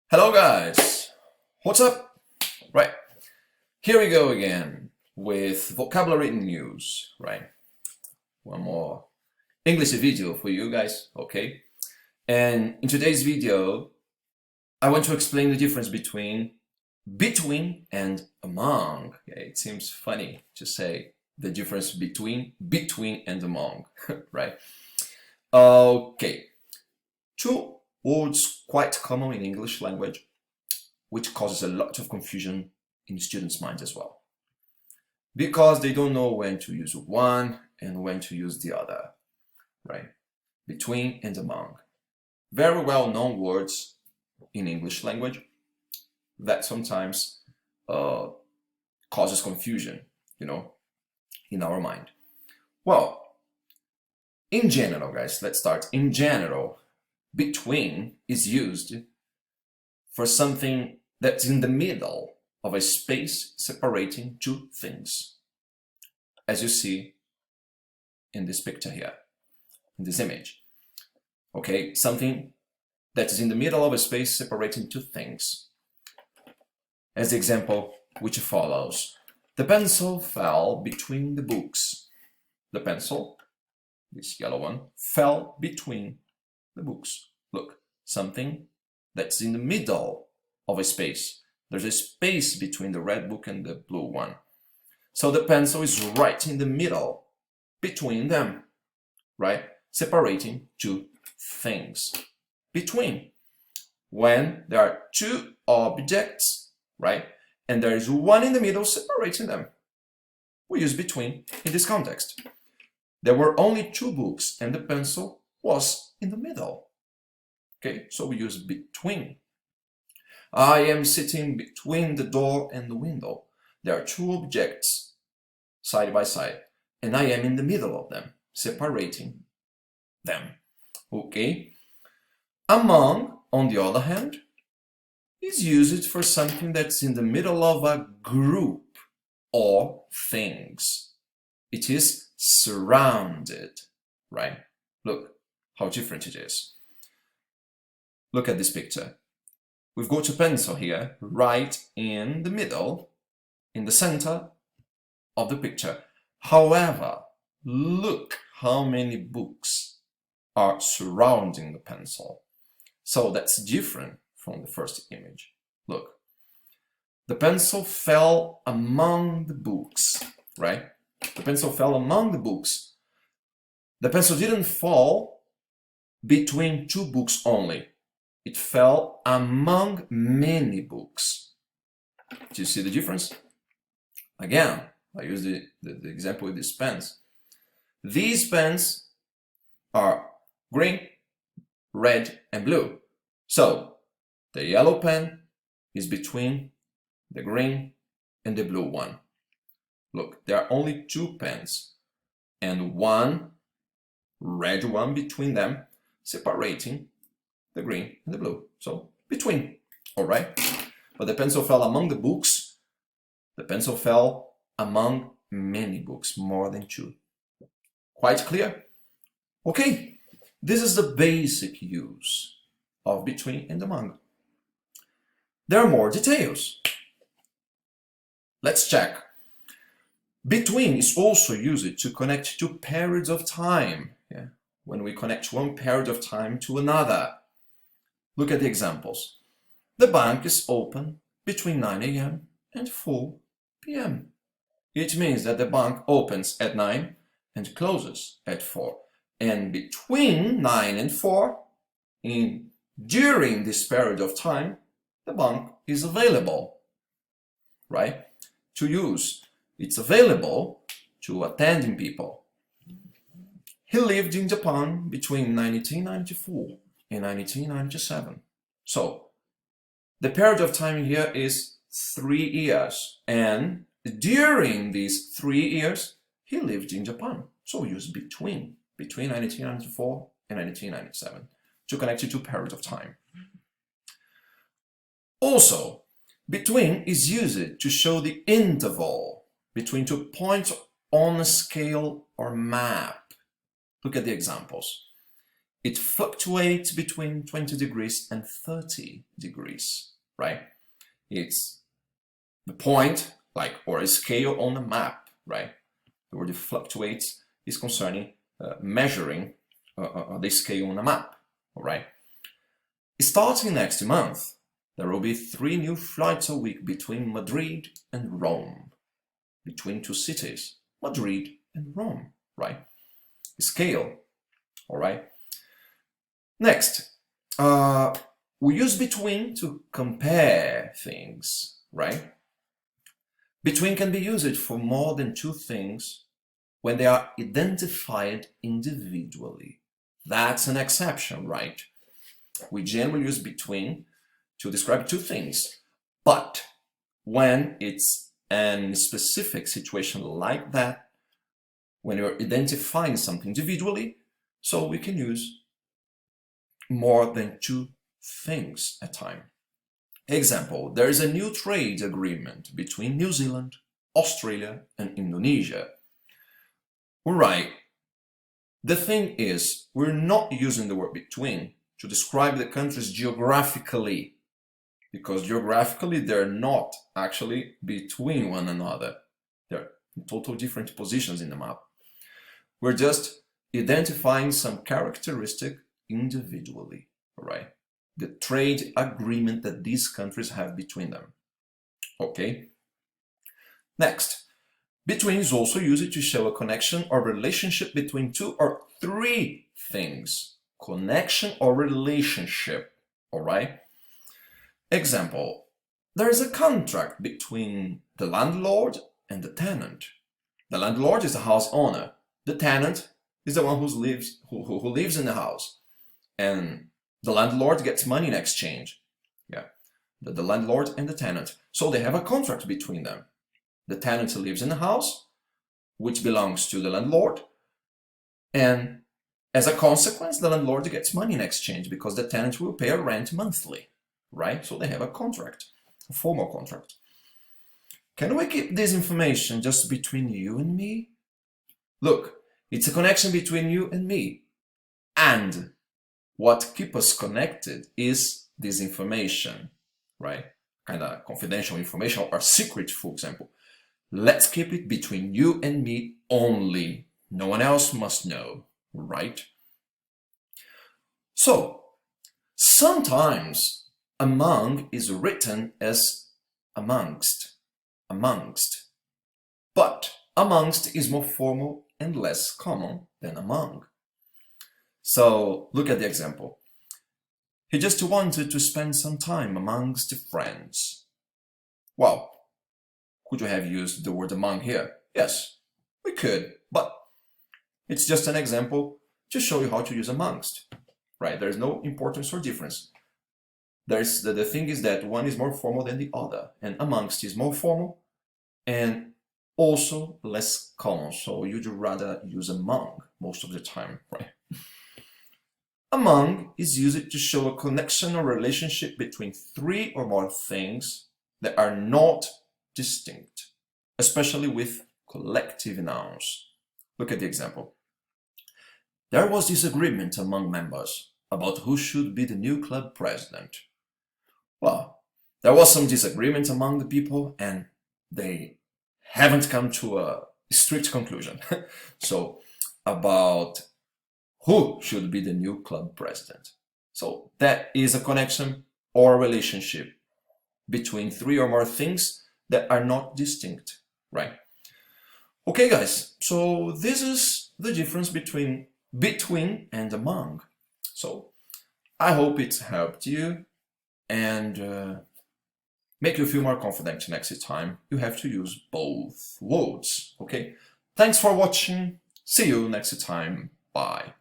Hello guys, what's up? Right, here we go again with vocabulary news, right? One more English video for you guys, okay? And in today's video, I want to explain the difference between and among. Yeah, it seems funny to say the difference between and among, right? Okay, two words quite common in English language, which causes a lot of confusion in students' minds as well, because they don't know when to use one and when to use the other, right? Between and among. Very well-known words in English language that sometimes causes confusion, in our mind. Well, in general, guys, let's start. In general, between is used for something that's in the middle of a space separating two things, as you see in this picture here, in this image. Okay, something that is in the middle of a space separating two things. As the example which follows: the pencil fell between the books. The pencil, this yellow one, fell between the books. Look, something that's in the middle of a space. There's a space between the red book and the blue one. So the pencil is right in the middle between them, right? Separating two things. Between. When there are two objects, right? And there is one in the middle separating them. We use between in this context. There were only two books and the pencil was in the middle. Okay, so we use between. I am sitting between the door and the window. There are two objects side by side, and I am in the middle of them, separating them. Okay? Among, on the other hand, is used for something that's in the middle of a group or things. It is surrounded, right? Look how different it is. Look at this picture. We've got a pencil here, right in the middle, in the center of the picture. However, look how many books are surrounding the pencil. So that's different from the first image. Look, the pencil fell among the books, right? The pencil fell among the books. The pencil didn't fall between two books only. It fell among many books. Do you see the difference? Again, I use the example with these pens. These pens are green, red, and blue. So the yellow pen is between the green and the blue one. Look, there are only two pens and one red one between them, separating the green and the blue. So between, all right? But the pencil fell among the books. The pencil fell among many books, more than two. Quite clear? Okay, this is the basic use of between and among. There are more details. Let's check. Between is also used to connect two periods of time. Yeah? When we connect one period of time to another. Look at the examples. The bank is open between 9 a.m. and 4 p.m. It means that the bank opens at 9 and closes at 4. And between 9 and 4, during this period of time, the bank is available, right, to use. It's available to attending people. He lived in Japan between 1994 and 1997. So the period of time here is 3 years, and during these 3 years he lived in Japan. So we use between 1994 and 1997 to connect to two periods of time. Also, between is used to show the interval between 2 points on a scale or map. Look at the examples. it fluctuates between 20 degrees and 30 degrees, right? It's the point, like, or a scale on the map, right? The word it fluctuates is concerning measuring the scale on a map, all right? Starting next month, there will be 3 new flights a week between Madrid and Rome, between 2 cities, Madrid and Rome, right? Scale, all right? Next, we use between to compare things, right? Between can be used for more than 2 things when they are identified individually. That's an exception, right? We generally use between to describe 2 things, but when it's a specific situation like that, when you're identifying something individually, so we can use more than 2 things at a time. Example, there is a new trade agreement between New Zealand, Australia, and Indonesia. All right, the thing is, we're not using the word between to describe the countries geographically, because geographically they're not actually between one another. They're in total different positions in the map. We're just identifying some characteristic individually, all right? The trade agreement that these countries have between them, okay? Next, between is also used to show a connection or relationship between 2 or 3 things. Connection or relationship, all right? Example, there is a contract between the landlord and the tenant. The landlord is the house owner. The tenant is the one who lives in the house. And the landlord gets money in exchange. Yeah, the landlord and the tenant. So they have a contract between them. The tenant lives in the house, which belongs to the landlord. And as a consequence, the landlord gets money in exchange because the tenant will pay a rent monthly, right? So they have a contract, a formal contract. Can we keep this information just between you and me? Look, it's a connection between you and me. And what keeps us connected is this information, right? Kind of confidential information or secret, for example. Let's keep it between you and me only. No one else must know, right? So, sometimes among is written as amongst. But amongst is more formal and less common than among. So look at the example. He just wanted to spend some time amongst friends. Well, could you have used the word among here? Yes, we could, but it's just an example to show you how to use amongst, right? There's no importance or difference. The thing is that one is more formal than the other, and amongst is more formal and also less common, so you'd rather use among most of the time, right? Among is used to show a connection or relationship between 3 or more things that are not distinct, especially with collective nouns. Look at the example. There was disagreement among members about who should be the new club president. Well, there was some disagreement among the people and they haven't come to a strict conclusion. So, about who should be the new club president. So that is a connection or a relationship between 3 or more things that are not distinct, right? Okay, guys, so this is the difference between and among. So I hope it helped you and make you feel more confident next time you have to use both words, okay? Thanks for watching. See you next time. Bye.